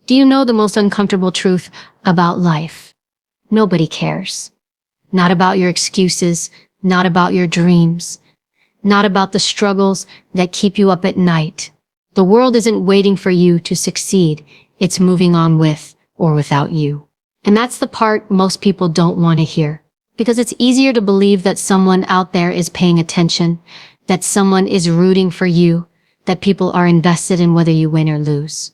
Do you know the most uncomfortable truth about life? Nobody cares. Not about your excuses, not about your dreams, not about the struggles that keep you up at night. The world isn't waiting for you to succeed. It's moving on with or without you. And that's the part most people don't want to hear. Because it's easier to believe that someone out there is paying attention, that someone is rooting for you, that people are invested in whether you win or lose.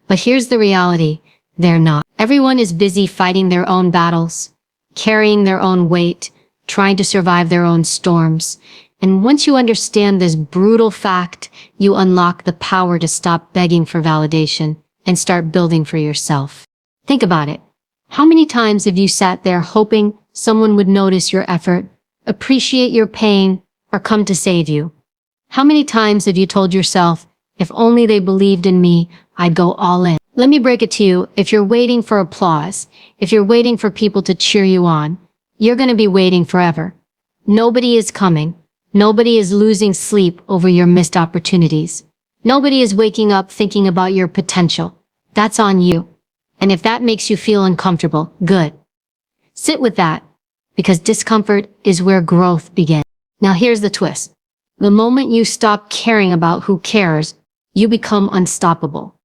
But here's the reality. They're not. Everyone is busy fighting their own battles, carrying their own weight, trying to survive their own storms. And once you understand this brutal fact, you unlock the power to stop begging for validation and start building for yourself. Think about it. How many times have you sat there hoping someone would notice your effort, appreciate your pain, or come to save you? How many times have you told yourself, if only they believed in me, I'd go all in? Let me break it to you. If you're waiting for applause, if you're waiting for people to cheer you on, you're going to be waiting forever. Nobody is coming. Nobody is losing sleep over your missed opportunities. Nobody is waking up thinking about your potential. That's on you. And if that makes you feel uncomfortable, good. Sit with that, because discomfort is where growth begins. Now here's the twist. The moment you stop caring about who cares, you become unstoppable.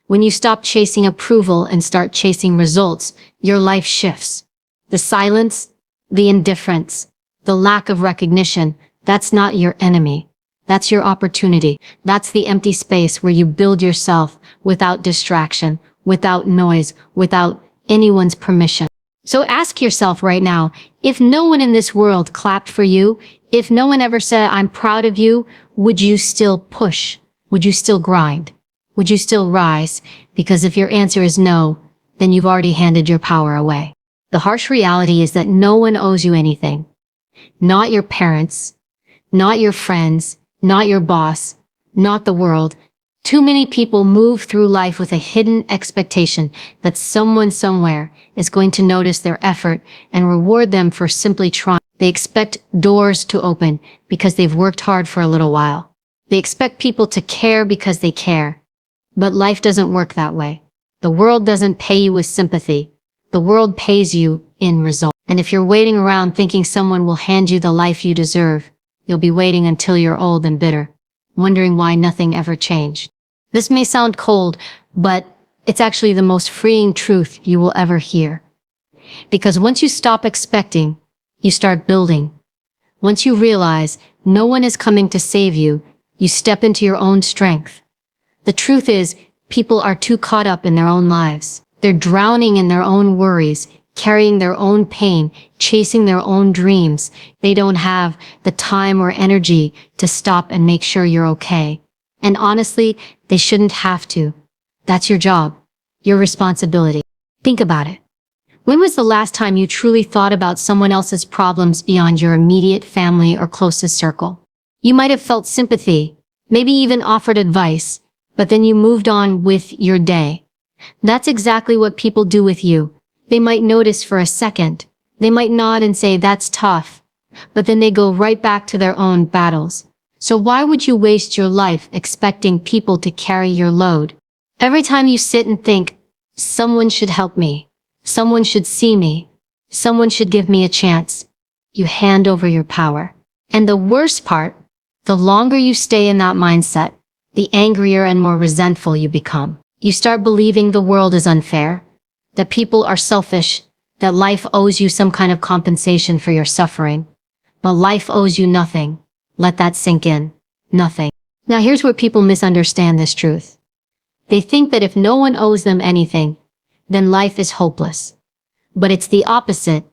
When you stop chasing approval and start chasing results, your life shifts. The silence, the indifference, the lack of recognition, that's not your enemy. That's your opportunity. That's the empty space where you build yourself without distraction, without noise, without anyone's permission. So ask yourself right now, if no one in this world clapped for you, if no one ever said, I'm proud of you, would you still push? Would you still grind? Would you still rise? Because if your answer is no, then you've already handed your power away. The harsh reality is that no one owes you anything. Not your parents, not your friends, not your boss, not the world. Too many people move through life with a hidden expectation that someone somewhere is going to notice their effort and reward them for simply trying. They expect doors to open because they've worked hard for a little while. They expect people to care because they care. But life doesn't work that way. The world doesn't pay you with sympathy. The world pays you in result. And if you're waiting around thinking someone will hand you the life you deserve, you'll be waiting until you're old and bitter, wondering why nothing ever changed. This may sound cold, but it's actually the most freeing truth you will ever hear. Because once you stop expecting, you start building. Once you realize no one is coming to save you, you step into your own strength. The truth is, people are too caught up in their own lives. They're drowning in their own worries, carrying their own pain, chasing their own dreams. They don't have the time or energy to stop and make sure you're okay. And honestly, they shouldn't have to. That's your job, your responsibility. Think about it. When was the last time you truly thought about someone else's problems beyond your immediate family or closest circle? You might have felt sympathy, maybe even offered advice, but then you moved on with your day. That's exactly what people do with you. They might notice for a second. They might nod and say, that's tough. But then they go right back to their own battles. So why would you waste your life expecting people to carry your load? Every time you sit and think, someone should help me, someone should see me, someone should give me a chance, you hand over your power. And the worst part, the longer you stay in that mindset, the angrier and more resentful you become. You start believing the world is unfair, that people are selfish, that life owes you some kind of compensation for your suffering. But life owes you nothing. Let that sink in. Nothing. Now here's where people misunderstand this truth. They think that if no one owes them anything, then life is hopeless. But it's the opposite.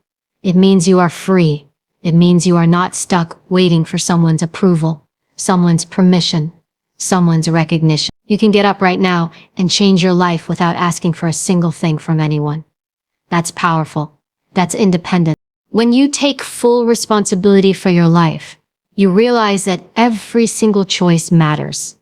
It means you are free. It means you are not stuck waiting for someone's approval, someone's permission, someone's recognition. You can get up right now and change your life without asking for a single thing from anyone. That's powerful. That's independent. When you take full responsibility for your life, you realize that every single choice matters.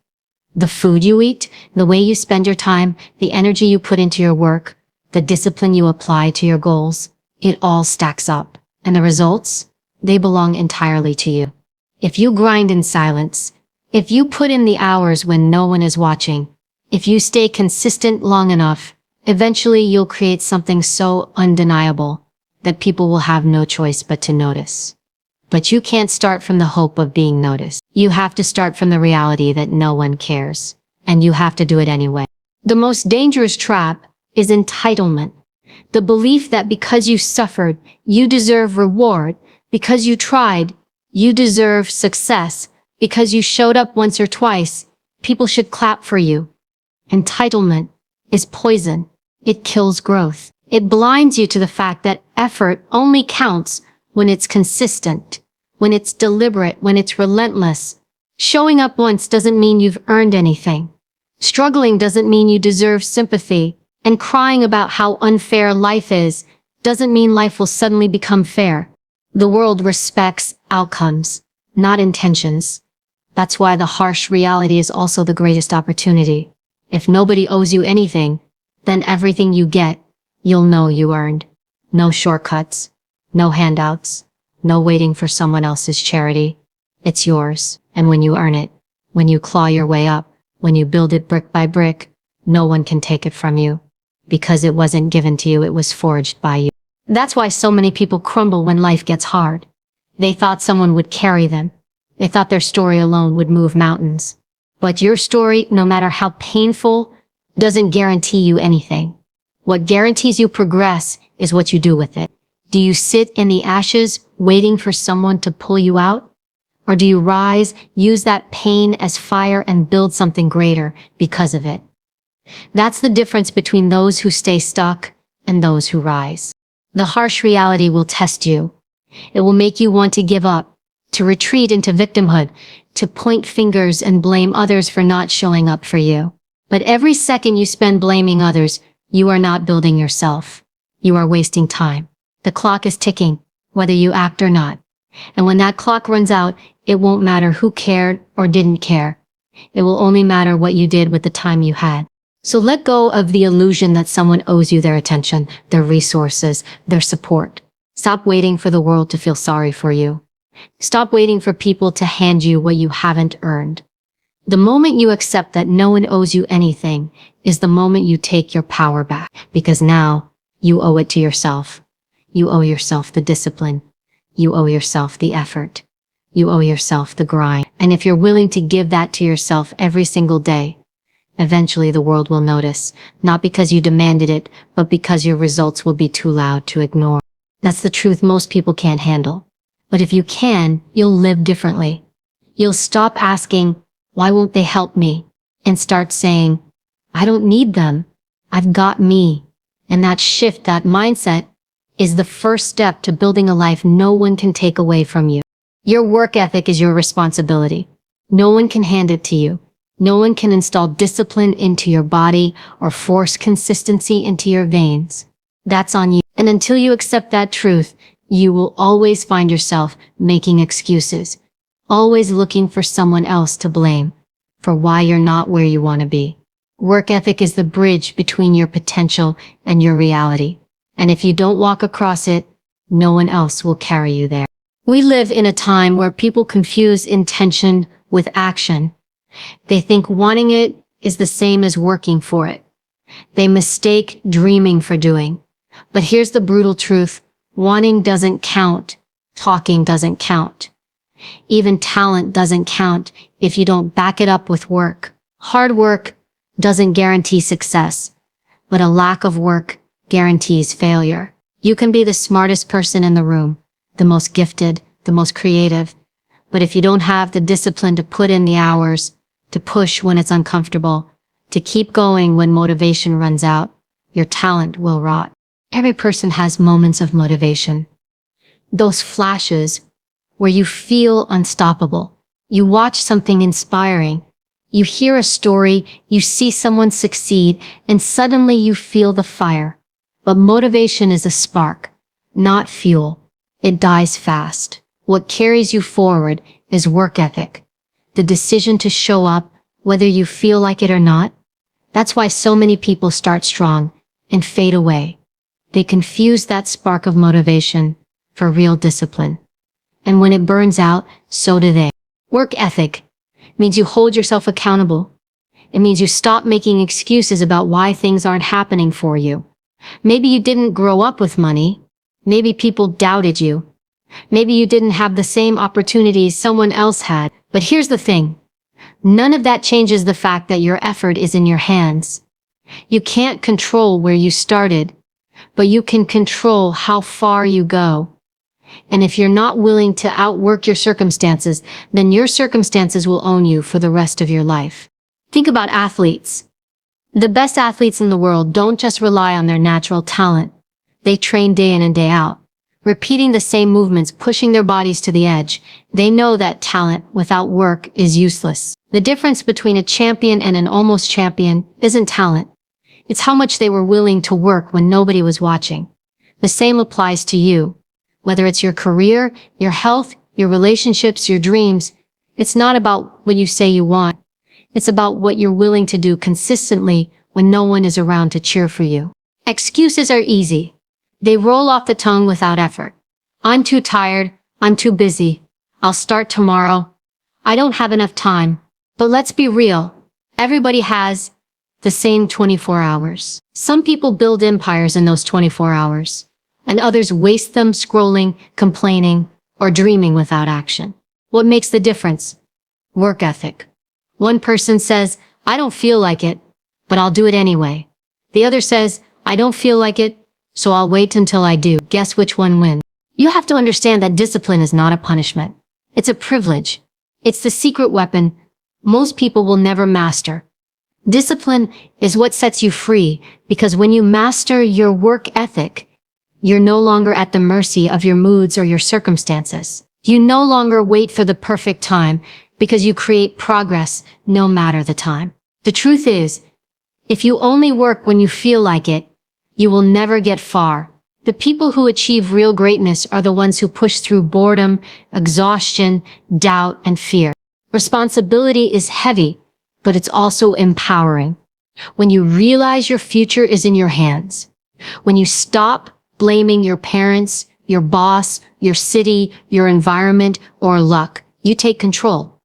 The food you eat, the way you spend your time, the energy you put into your work, the discipline you apply to your goals, it all stacks up. And the results? They belong entirely to you. If you grind in silence, if you put in the hours when no one is watching, if you stay consistent long enough, Eventually, you'll create something so undeniable that people will have no choice but to notice. But you can't start from the hope of being noticed. You have to start from the reality that no one cares, and you have to do it anyway. The most dangerous trap is entitlement. The belief that because you suffered, you deserve reward. Because you tried, you deserve success. Because you showed up once or twice, people should clap for you. Entitlement is poison. It kills growth. It blinds you to the fact that effort only counts when it's consistent, when it's deliberate, when it's relentless. Showing up once doesn't mean you've earned anything. Struggling doesn't mean you deserve sympathy. And crying about how unfair life is doesn't mean life will suddenly become fair. The world respects outcomes, not intentions. That's why the harsh reality is also the greatest opportunity. If nobody owes you anything, then everything you get, you'll know you earned. No shortcuts, no handouts, no waiting for someone else's charity. It's yours, and when you earn it, when you claw your way up, when you build it brick by brick, no one can take it from you. Because it wasn't given to you, it was forged by you. That's why so many people crumble when life gets hard. They thought someone would carry them. They thought their story alone would move mountains. But your story, no matter how painful, doesn't guarantee you anything. What guarantees you progress is what you do with it. Do you sit in the ashes waiting for someone to pull you out? Or do you rise, use that pain as fire and build something greater because of it? That's the difference between those who stay stuck and those who rise. The harsh reality will test you. It will make you want to give up, to retreat into victimhood, to point fingers and blame others for not showing up for you. But every second you spend blaming others, you are not building yourself. You are wasting time. The clock is ticking, whether you act or not. And when that clock runs out, it won't matter who cared or didn't care. It will only matter what you did with the time you had. So let go of the illusion that someone owes you their attention, their resources, their support. Stop waiting for the world to feel sorry for you. Stop waiting for people to hand you what you haven't earned. The moment you accept that no one owes you anything is the moment you take your power back, because now you owe it to yourself. You owe yourself the discipline. You owe yourself the effort. You owe yourself the grind. And if you're willing to give that to yourself every single day, eventually the world will notice, not because you demanded it, but because your results will be too loud to ignore. That's the truth most people can't handle. But if you can, you'll live differently. You'll stop asking, why won't they help me? And start saying, I don't need them. I've got me. And that shift, that mindset, is the first step to building a life no one can take away from you. Your work ethic is your responsibility. No one can hand it to you. No one can install discipline into your body or force consistency into your veins. That's on you. And until you accept that truth, you will always find yourself making excuses, always looking for someone else to blame for why you're not where you want to be. Work ethic is the bridge between your potential and your reality. And if you don't walk across it, no one else will carry you there. We live in a time where people confuse intention with action. They think wanting it is the same as working for it. They mistake dreaming for doing. But here's the brutal truth. Wanting doesn't count. Talking doesn't count. Even talent doesn't count if you don't back it up with work. Hard work doesn't guarantee success, but a lack of work guarantees failure. You can be the smartest person in the room, the most gifted, the most creative, but if you don't have the discipline to put in the hours, to push when it's uncomfortable, to keep going when motivation runs out, your talent will rot. Every person has moments of motivation. Those flashes where you feel unstoppable. You watch something inspiring. You hear a story, you see someone succeed, and suddenly you feel the fire. But motivation is a spark, not fuel. It dies fast. What carries you forward is work ethic. The decision to show up, whether you feel like it or not. That's why so many people start strong and fade away. They confuse that spark of motivation for real discipline. And when it burns out, so do they. Work ethic means you hold yourself accountable. It means you stop making excuses about why things aren't happening for you. Maybe you didn't grow up with money. Maybe people doubted you. Maybe you didn't have the same opportunities someone else had. But here's the thing. None of that changes the fact that your effort is in your hands. You can't control where you started, but you can control how far you go. And if you're not willing to outwork your circumstances, then your circumstances will own you for the rest of your life. Think about athletes. The best athletes in the world don't just rely on their natural talent. They train day in and day out, repeating the same movements, pushing their bodies to the edge. They know that talent without work is useless. The difference between a champion and an almost champion isn't talent. It's how much they were willing to work when nobody was watching. The same applies to you. Whether it's your career, your health, your relationships, your dreams, it's not about what you say you want. It's about what you're willing to do consistently when no one is around to cheer for you. Excuses are easy. They roll off the tongue without effort. I'm too tired. I'm too busy. I'll start tomorrow. I don't have enough time. But let's be real. Everybody has the same 24 hours. Some people build empires in those 24 hours, and others waste them scrolling, complaining, or dreaming without action. What makes the difference? Work ethic. One person says, I don't feel like it, but I'll do it anyway. The other says, I don't feel like it, so I'll wait until I do. Guess which one wins? You have to understand that discipline is not a punishment. It's a privilege. It's the secret weapon most people will never master. Discipline is what sets you free, because when you master your work ethic, you're no longer at the mercy of your moods or your circumstances. You no longer wait for the perfect time, because you create progress no matter the time. The truth is, if you only work when you feel like it, you will never get far. The people who achieve real greatness are the ones who push through boredom, exhaustion, doubt, and fear. Responsibility is heavy, but it's also empowering. When you realize your future is in your hands, when you stop blaming your parents, your boss, your city, your environment, or luck, you take control.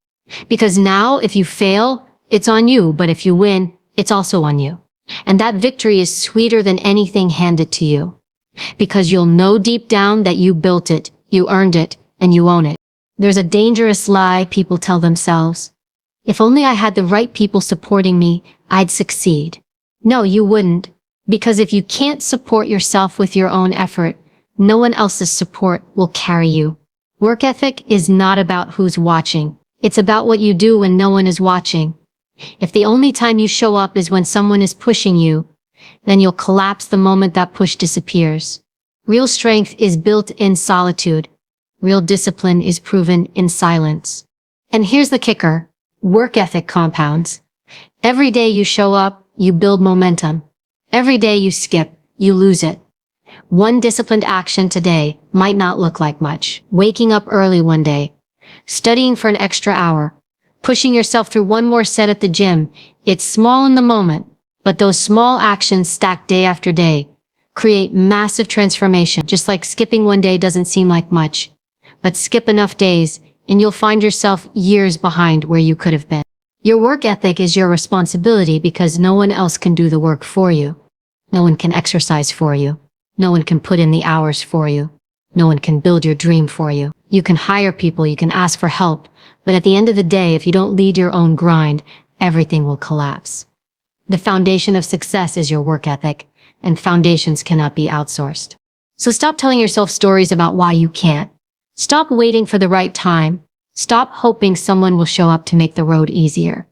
Because now, if you fail, it's on you, but if you win, it's also on you. And that victory is sweeter than anything handed to you. Because you'll know deep down that you built it, you earned it, and you own it. There's a dangerous lie people tell themselves. If only I had the right people supporting me, I'd succeed. No, you wouldn't. Because if you can't support yourself with your own effort, no one else's support will carry you. Work ethic is not about who's watching. It's about what you do when no one is watching. If the only time you show up is when someone is pushing you, then you'll collapse the moment that push disappears. Real strength is built in solitude. Real discipline is proven in silence. And here's the kicker. Work ethic compounds. Every day you show up, you build momentum. Every day you skip, you lose it. One disciplined action today might not look like much. Waking up early one day, studying for an extra hour, pushing yourself through one more set at the gym. It's small in the moment, but those small actions stacked day after day create massive transformation. Just like skipping one day doesn't seem like much, but skip enough days and you'll find yourself years behind where you could have been. Your work ethic is your responsibility because no one else can do the work for you. No one can exercise for you. No one can put in the hours for you. No one can build your dream for you. You can hire people, you can ask for help, but at the end of the day, if you don't lead your own grind, everything will collapse. The foundation of success is your work ethic, and foundations cannot be outsourced. So stop telling yourself stories about why you can't. Stop waiting for the right time. Stop hoping someone will show up to make the road easier.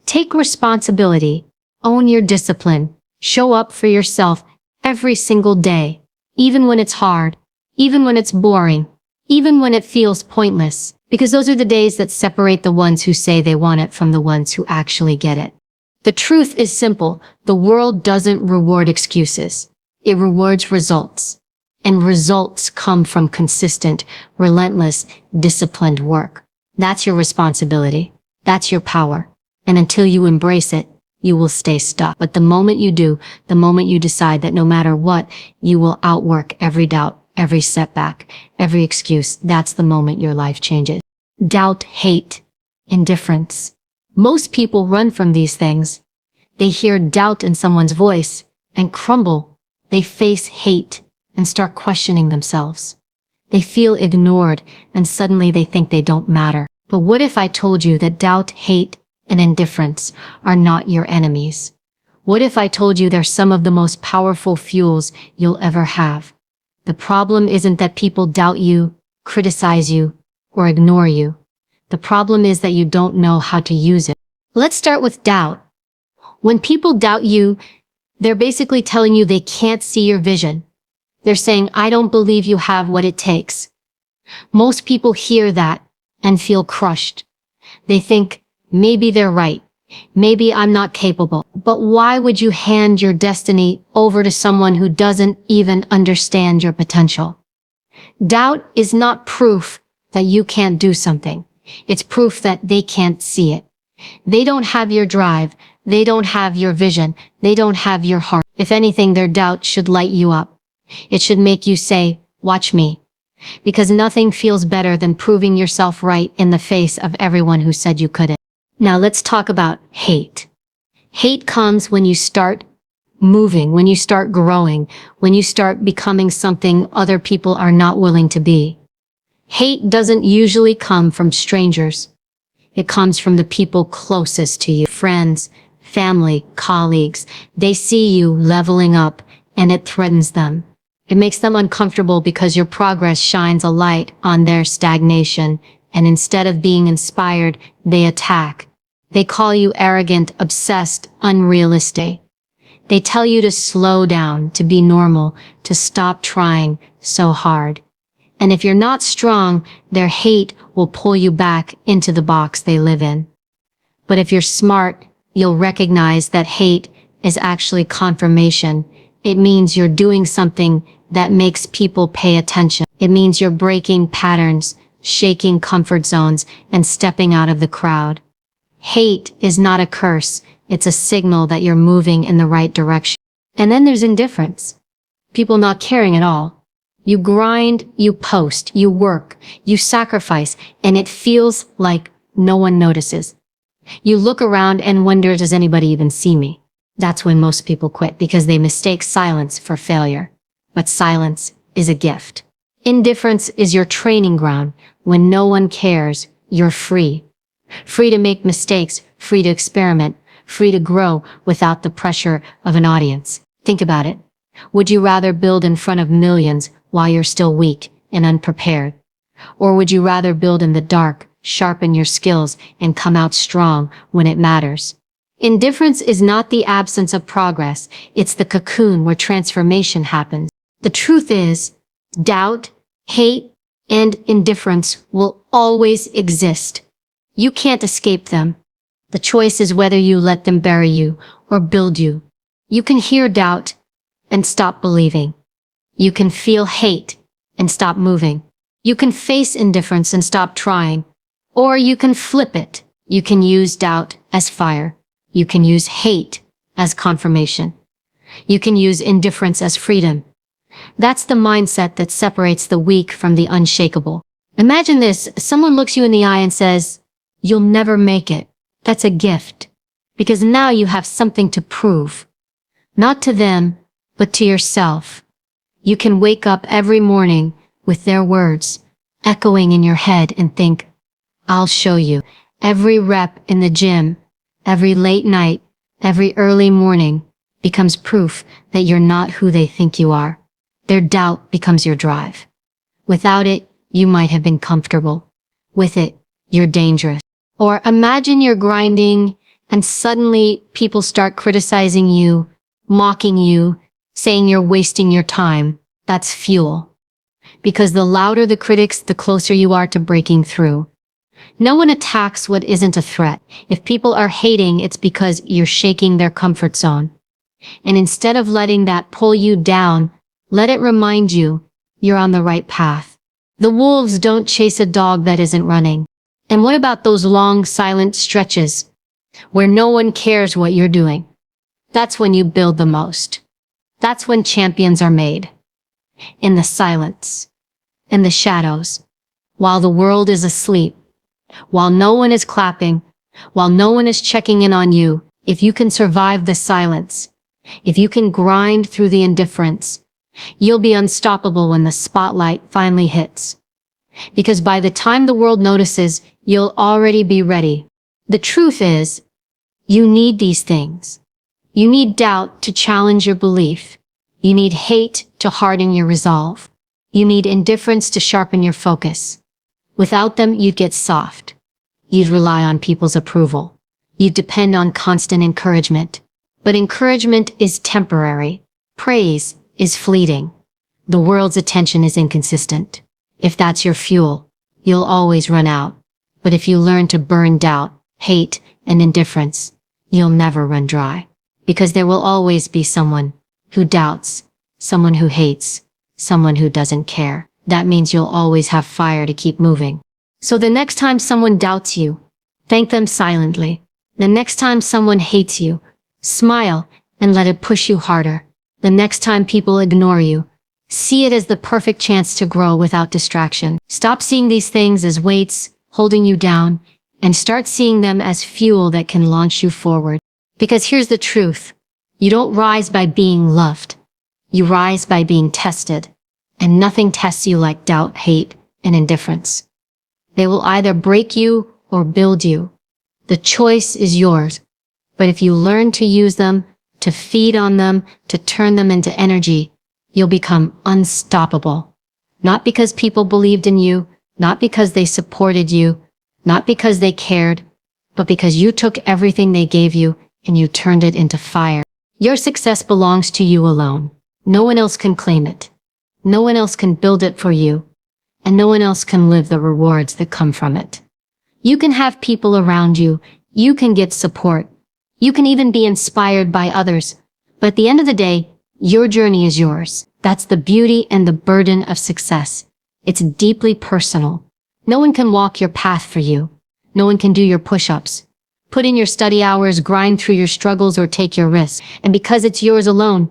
Take responsibility. Own your discipline. Show up for yourself every single day, even when it's hard, even when it's boring, even when it feels pointless, because those are the days that separate the ones who say they want it from the ones who actually get it. The truth is simple. The world doesn't reward excuses. It rewards results. And results come from consistent, relentless, disciplined work. That's your responsibility. That's your power. And until you embrace it, you will stay stuck. But the moment you do, the moment you decide that no matter what, you will outwork every doubt, every setback, every excuse, that's the moment your life changes. Doubt, hate, indifference. Most people run from these things. They hear doubt in someone's voice and crumble. They face hate and start questioning themselves. They feel ignored and suddenly they think they don't matter. But what if I told you that doubt, hate, and indifference are not your enemies? What if I told you they're some of the most powerful fuels you'll ever have? The problem isn't that people doubt you, criticize you, or ignore you. The problem is that you don't know how to use it. Let's start with doubt. When people doubt you, they're basically telling you they can't see your vision. They're saying, I don't believe you have what it takes. Most people hear that and feel crushed. They think, maybe they're right. Maybe I'm not capable. But why would you hand your destiny over to someone who doesn't even understand your potential? Doubt is not proof that you can't do something. It's proof that they can't see it. They don't have your drive. They don't have your vision. They don't have your heart. If anything, their doubt should light you up. It should make you say, watch me. Because nothing feels better than proving yourself right in the face of everyone who said you couldn't. Now let's talk about hate. Hate comes when you start moving, when you start growing, when you start becoming something other people are not willing to be. Hate doesn't usually come from strangers. It comes from the people closest to you, friends, family, colleagues. They see you leveling up and it threatens them. It makes them uncomfortable because your progress shines a light on their stagnation, and instead of being inspired, they attack. They call you arrogant, obsessed, unrealistic. They tell you to slow down, to be normal, to stop trying so hard. And if you're not strong, their hate will pull you back into the box they live in. But if you're smart, you'll recognize that hate is actually confirmation. It means you're doing something that makes people pay attention. It means you're breaking patterns, shaking comfort zones, and stepping out of the crowd. Hate is not a curse. It's a signal that you're moving in the right direction. And then there's indifference. People not caring at all. You grind, you post, you work, you sacrifice, and it feels like no one notices. You look around and wonder, does anybody even see me? That's when most people quit because they mistake silence for failure. But silence is a gift. Indifference is your training ground. When no one cares, you're free. Free to make mistakes, free to experiment, free to grow without the pressure of an audience. Think about it. Would you rather build in front of millions while you're still weak and unprepared? Or would you rather build in the dark, sharpen your skills, and come out strong when it matters? Indifference is not the absence of progress. It's the cocoon where transformation happens. The truth is, doubt, hate, and indifference will always exist. You can't escape them. The choice is whether you let them bury you or build you. You can hear doubt and stop believing. You can feel hate and stop moving. You can face indifference and stop trying. Or you can flip it. You can use doubt as fire. You can use hate as confirmation. You can use indifference as freedom. That's the mindset that separates the weak from the unshakable. Imagine this. Someone looks you in the eye and says, "You'll never make it." That's a gift. Because now you have something to prove. Not to them, but to yourself. You can wake up every morning with their words echoing in your head and think, "I'll show you." Every rep in the gym, every late night, every early morning becomes proof that you're not who they think you are. Their doubt becomes your drive. Without it, you might have been comfortable. With it, you're dangerous. Or imagine you're grinding and suddenly people start criticizing you, mocking you, saying you're wasting your time. That's fuel. Because the louder the critics, the closer you are to breaking through. No one attacks what isn't a threat. If people are hating, it's because you're shaking their comfort zone. And instead of letting that pull you down, let it remind you you're on the right path. The wolves don't chase a dog that isn't running. And what about those long, silent stretches where no one cares what you're doing? That's when you build the most. That's when champions are made. In the silence, in the shadows, while the world is asleep, while no one is clapping, While no one is checking in on you, if you can survive the silence, if you can grind through the indifference, you'll be unstoppable when the spotlight finally hits. Because by the time the world notices, you'll already be ready. The truth is, you need these things. You need doubt to challenge your belief. You need hate to harden your resolve. You need indifference to sharpen your focus. Without them, you'd get soft. You'd rely on people's approval. You'd depend on constant encouragement. But encouragement is temporary. Praise is fleeting. The world's attention is inconsistent. If that's your fuel, you'll always run out. But if you learn to burn doubt, hate, and indifference, you'll never run dry. Because there will always be someone who doubts, someone who hates, someone who doesn't care. That means you'll always have fire to keep moving. So the next time someone doubts you, thank them silently. The next time someone hates you, smile and let it push you harder. The next time people ignore you, see it as the perfect chance to grow without distraction. Stop seeing these things as weights holding you down and start seeing them as fuel that can launch you forward. Because here's the truth. You don't rise by being loved. You rise by being tested. And nothing tests you like doubt, hate, and indifference. They will either break you or build you. The choice is yours. But if you learn to use them, to feed on them, to turn them into energy, you'll become unstoppable. Not because people believed in you, not because they supported you, not because they cared, but because you took everything they gave you and you turned it into fire. Your success belongs to you alone. No one else can claim it. No one else can build it for you, and no one else can live the rewards that come from it. You can have people around you. You can get support. You can even be inspired by others. But at the end of the day, your journey is yours. That's the beauty and the burden of success. It's deeply personal. No one can walk your path for you. No one can do your push-ups, put in your study hours, grind through your struggles, or take your risks. And because it's yours alone,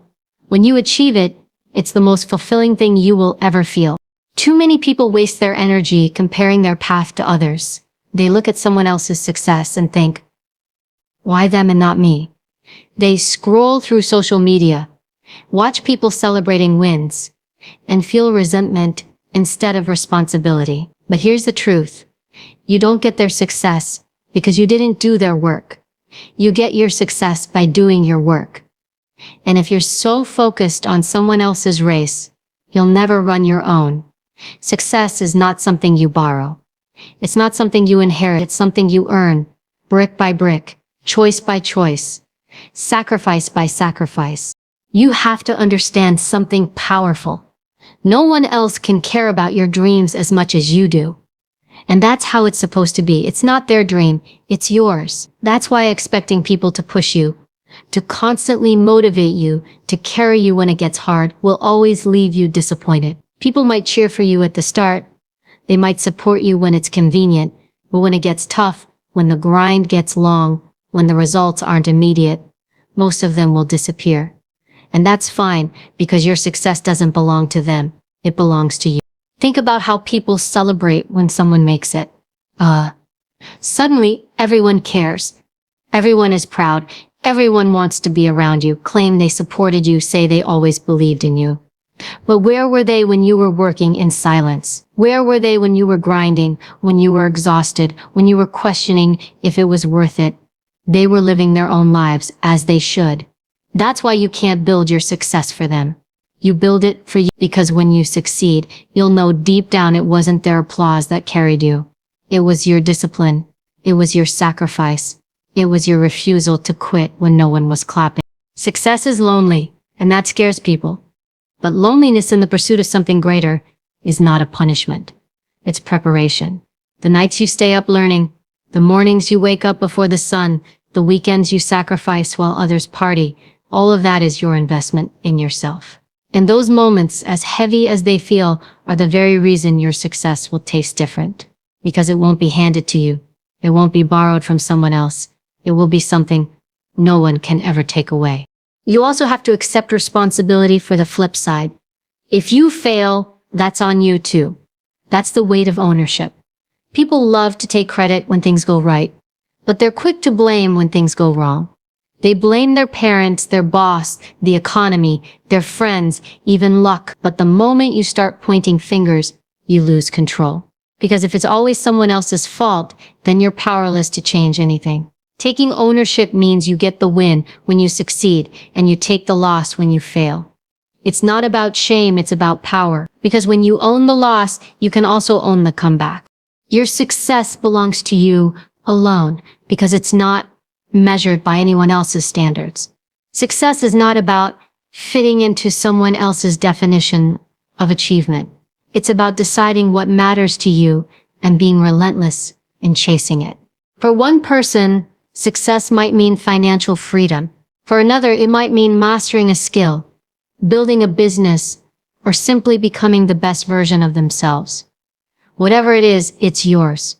when you achieve it, it's the most fulfilling thing you will ever feel. Too many people waste their energy comparing their path to others. They look at someone else's success and think, why them and not me? They scroll through social media, watch people celebrating wins, and feel resentment instead of responsibility. But here's the truth. You don't get their success because you didn't do their work. You get your success by doing your work. And if you're so focused on someone else's race, you'll never run your own. Success is not something you borrow. It's not something you inherit. It's something you earn, brick by brick, choice by choice, sacrifice by sacrifice. You have to understand something powerful. No one else can care about your dreams as much as you do. And that's how it's supposed to be. It's not their dream, it's yours. That's why expecting people to push you, to constantly motivate you, to carry you when it gets hard, will always leave you disappointed. People might cheer for you at the start. They might support you when it's convenient, but when it gets tough, when the grind gets long, when the results aren't immediate, most of them will disappear. And that's fine, because your success doesn't belong to them. It belongs to you. Think about how people celebrate when someone makes it. Suddenly, everyone cares. Everyone is proud. Everyone wants to be around you, claim they supported you, say they always believed in you. But where were they when you were working in silence? Where were they when you were grinding, when you were exhausted, when you were questioning if it was worth it? They were living their own lives as they should. That's why you can't build your success for them. You build it for you, because when you succeed, you'll know deep down it wasn't their applause that carried you. It was your discipline. It was your sacrifice. It was your refusal to quit when no one was clapping. Success is lonely, and that scares people. But loneliness in the pursuit of something greater is not a punishment. It's preparation. The nights you stay up learning, the mornings you wake up before the sun, the weekends you sacrifice while others party, all of that is your investment in yourself. And those moments, as heavy as they feel, are the very reason your success will taste different. Because it won't be handed to you. It won't be borrowed from someone else. It will be something no one can ever take away. You also have to accept responsibility for the flip side. If you fail, that's on you too. That's the weight of ownership. People love to take credit when things go right, but they're quick to blame when things go wrong. They blame their parents, their boss, the economy, their friends, even luck. But the moment you start pointing fingers, you lose control. Because if it's always someone else's fault, then you're powerless to change anything. Taking ownership means you get the win when you succeed, and you take the loss when you fail. It's not about shame, it's about power. Because when you own the loss, you can also own the comeback. Your success belongs to you alone, because it's not measured by anyone else's standards. Success is not about fitting into someone else's definition of achievement. It's about deciding what matters to you and being relentless in chasing it. For one person, success might mean financial freedom. For another, it might mean mastering a skill, building a business, or simply becoming the best version of themselves. Whatever it is, it's yours.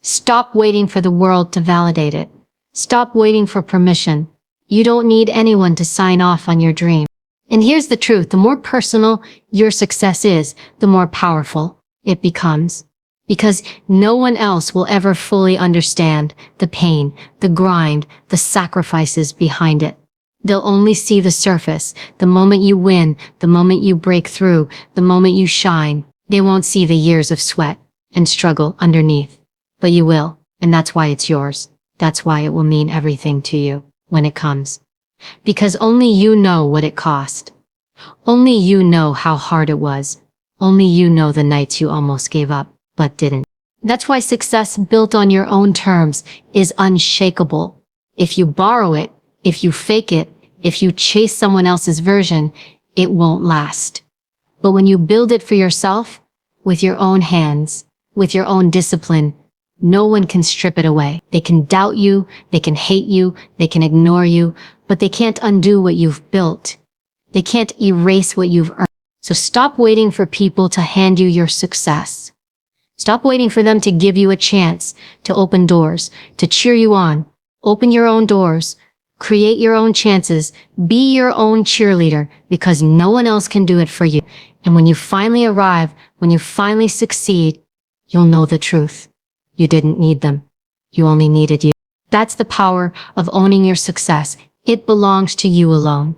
Stop waiting for the world to validate it. Stop waiting for permission. You don't need anyone to sign off on your dream. And here's the truth, the more personal your success is, the more powerful it becomes. Because no one else will ever fully understand the pain, the grind, the sacrifices behind it. They'll only see the surface, the moment you win, the moment you break through, the moment you shine. They won't see the years of sweat and struggle underneath. But you will, and that's why it's yours. That's why it will mean everything to you when it comes. Because only you know what it cost. Only you know how hard it was. Only you know the nights you almost gave up, but didn't. That's why success built on your own terms is unshakable. If you borrow it, if you fake it, if you chase someone else's version, it won't last. But when you build it for yourself, with your own hands, with your own discipline, no one can strip it away. They can doubt you, they can hate you, they can ignore you, but they can't undo what you've built. They can't erase what you've earned. So stop waiting for people to hand you your success. Stop waiting for them to give you a chance, to open doors, to cheer you on. Open your own doors. Create your own chances. Be your own cheerleader, because no one else can do it for you. And when you finally arrive, when you finally succeed, you'll know the truth. You didn't need them. You only needed you. That's the power of owning your success. It belongs to you alone.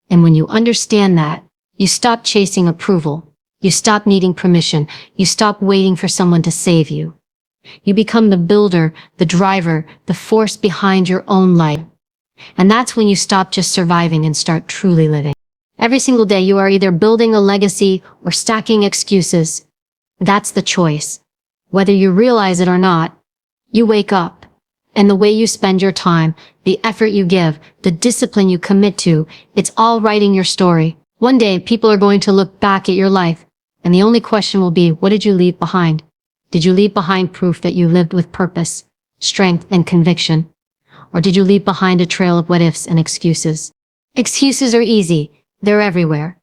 And when you understand that, you stop chasing approval. You stop needing permission. You stop waiting for someone to save you. You become the builder, the driver, the force behind your own life. And that's when you stop just surviving and start truly living. Every single day you are either building a legacy or stacking excuses. That's the choice. Whether you realize it or not, you wake up. And the way you spend your time, the effort you give, the discipline you commit to, it's all writing your story. One day, people are going to look back at your life, and the only question will be, what did you leave behind? Did you leave behind proof that you lived with purpose, strength, and conviction? Or did you leave behind a trail of what-ifs and excuses? Excuses are easy. They're everywhere.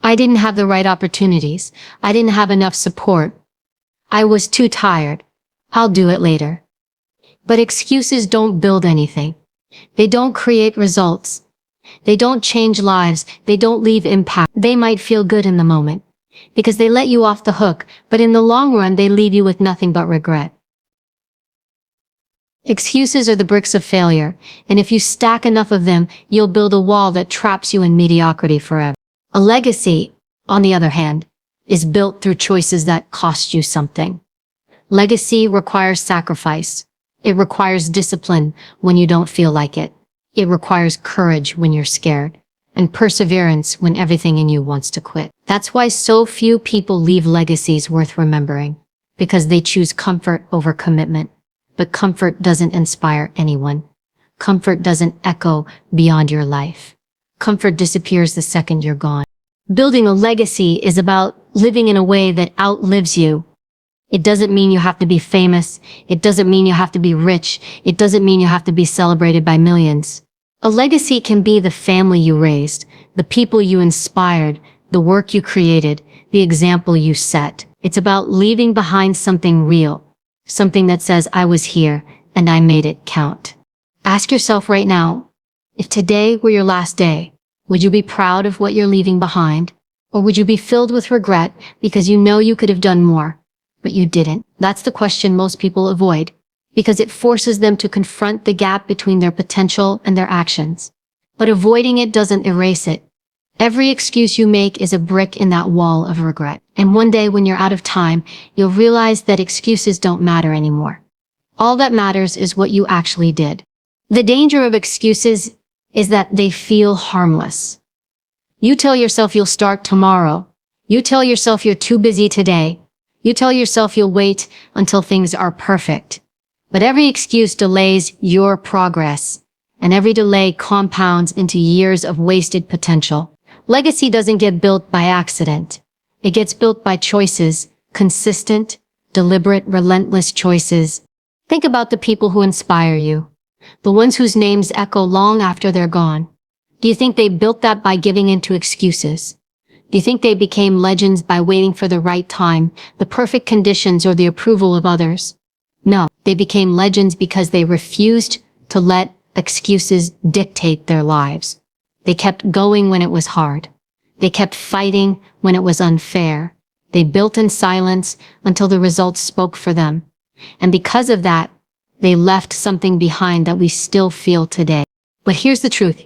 I didn't have the right opportunities. I didn't have enough support. I was too tired. I'll do it later. But excuses don't build anything. They don't create results. They don't change lives. They don't leave impact. They might feel good in the moment because they let you off the hook, but in the long run, they leave you with nothing but regret. Excuses are the bricks of failure, and if you stack enough of them, you'll build a wall that traps you in mediocrity forever. A legacy, on the other hand, is built through choices that cost you something. Legacy requires sacrifice. It requires discipline when you don't feel like it. It requires courage when you're scared, and perseverance when everything in you wants to quit. That's why so few people leave legacies worth remembering, because they choose comfort over commitment. But comfort doesn't inspire anyone. Comfort doesn't echo beyond your life. Comfort disappears the second you're gone. Building a legacy is about living in a way that outlives you. It doesn't mean you have to be famous. It doesn't mean you have to be rich. It doesn't mean you have to be celebrated by millions. A legacy can be the family you raised, the people you inspired, the work you created, the example you set. It's about leaving behind something real, something that says, I was here and I made it count. Ask yourself right now, if today were your last day, would you be proud of what you're leaving behind? Or would you be filled with regret because you know you could have done more, but you didn't? That's the question most people avoid, because it forces them to confront the gap between their potential and their actions. But avoiding it doesn't erase it. Every excuse you make is a brick in that wall of regret. And one day when you're out of time, you'll realize that excuses don't matter anymore. All that matters is what you actually did. The danger of excuses is that they feel harmless. You tell yourself you'll start tomorrow. You tell yourself you're too busy today. You tell yourself you'll wait until things are perfect. But every excuse delays your progress, and every delay compounds into years of wasted potential. Legacy doesn't get built by accident. It gets built by choices, consistent, deliberate, relentless choices. Think about the people who inspire you, the ones whose names echo long after they're gone. Do you think they built that by giving in to excuses? Do you think they became legends by waiting for the right time, the perfect conditions, or the approval of others? No, they became legends because they refused to let excuses dictate their lives. They kept going when it was hard. They kept fighting when it was unfair. They built in silence until the results spoke for them. And because of that, they left something behind that we still feel today. But here's the truth.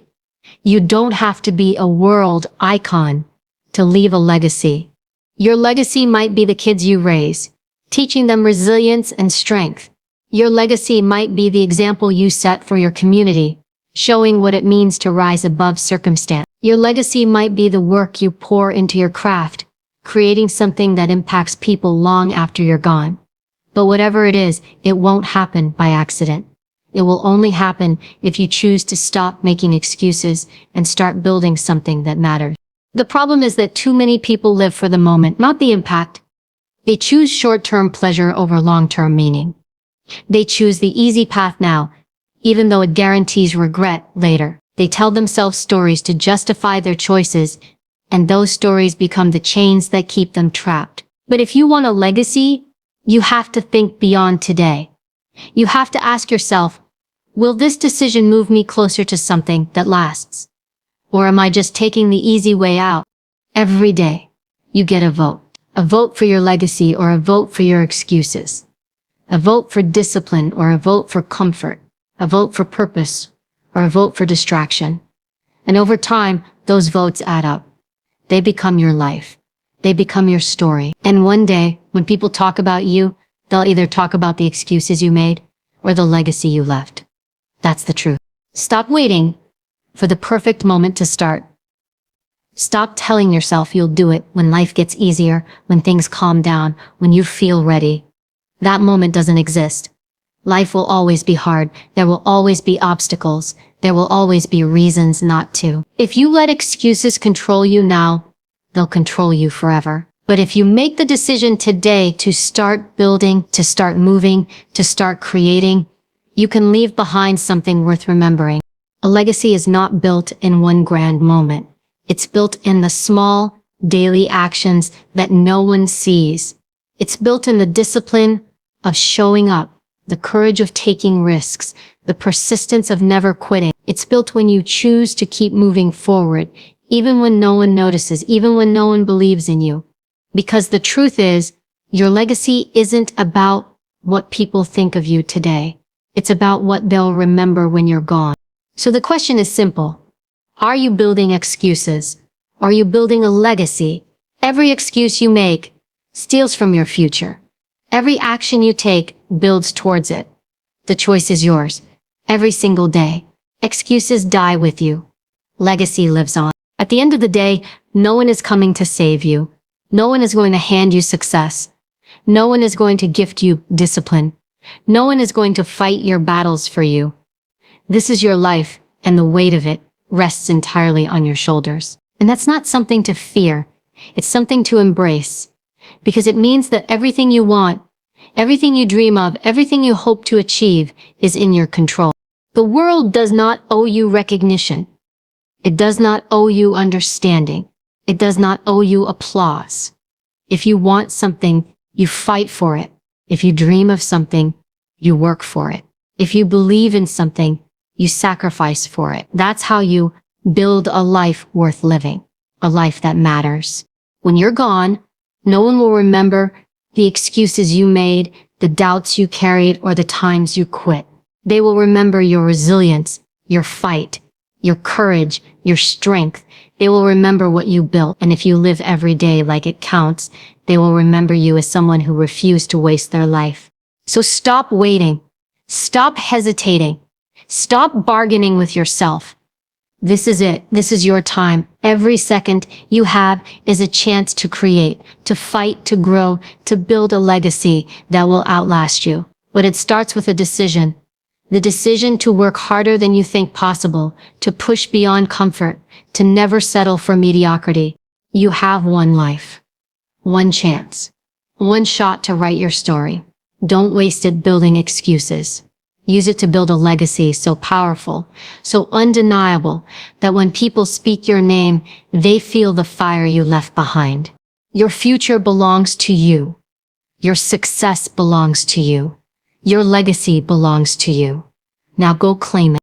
You don't have to be a world icon to leave a legacy. Your legacy might be the kids you raise, teaching them resilience and strength. Your legacy might be the example you set for your community, showing what it means to rise above circumstance. Your legacy might be the work you pour into your craft, creating something that impacts people long after you're gone. But whatever it is, it won't happen by accident. It will only happen if you choose to stop making excuses and start building something that matters. The problem is that too many people live for the moment, not the impact. They choose short-term pleasure over long-term meaning. They choose the easy path now, even though it guarantees regret later. They tell themselves stories to justify their choices, and those stories become the chains that keep them trapped. But if you want a legacy, you have to think beyond today. You have to ask yourself, will this decision move me closer to something that lasts? Or am I just taking the easy way out? Every day, you get a vote. A vote for your legacy or a vote for your excuses. A vote for discipline or a vote for comfort. A vote for purpose or a vote for distraction. And over time, those votes add up. They become your life. They become your story. And one day, when people talk about you, they'll either talk about the excuses you made or the legacy you left. That's the truth. Stop waiting for the perfect moment to start. Stop telling yourself you'll do it when life gets easier, when things calm down, when you feel ready. That moment doesn't exist. Life will always be hard. There will always be obstacles. There will always be reasons not to. If you let excuses control you now, they'll control you forever. But if you make the decision today to start building, to start moving, to start creating, you can leave behind something worth remembering. A legacy is not built in one grand moment. It's built in the small, daily actions that no one sees. It's built in the discipline of showing up, the courage of taking risks, the persistence of never quitting. It's built when you choose to keep moving forward, even when no one notices, even when no one believes in you. Because the truth is, your legacy isn't about what people think of you today. It's about what they'll remember when you're gone. So the question is simple. Are you building excuses? Are you building a legacy? Every excuse you make steals from your future. Every action you take builds towards it. The choice is yours. Every single day. Excuses die with you. Legacy lives on. At the end of the day, no one is coming to save you. No one is going to hand you success. No one is going to gift you discipline. No one is going to fight your battles for you. This is your life, and the weight of it rests entirely on your shoulders. And that's not something to fear. It's something to embrace. Because it means that everything you want, everything you dream of, everything you hope to achieve is in your control. The world does not owe you recognition. It does not owe you understanding. It does not owe you applause. If you want something, you fight for it. If you dream of something, you work for it. If you believe in something, you sacrifice for it. That's how you build a life worth living, a life that matters. When you're gone, no one will remember the excuses you made, the doubts you carried, or the times you quit. They will remember your resilience, your fight, your courage, your strength. They will remember what you built, and if you live every day like it counts, they will remember you as someone who refused to waste their life. So stop waiting. Stop hesitating. Stop bargaining with yourself. This is it. This is your time. Every second you have is a chance to create, to fight, to grow, to build a legacy that will outlast you. But it starts with a decision. The decision to work harder than you think possible, to push beyond comfort, to never settle for mediocrity. You have one life, one chance, one shot to write your story. Don't waste it building excuses. Use it to build a legacy so powerful, so undeniable, that when people speak your name, they feel the fire you left behind. Your future belongs to you. Your success belongs to you. Your legacy belongs to you. Now go claim it.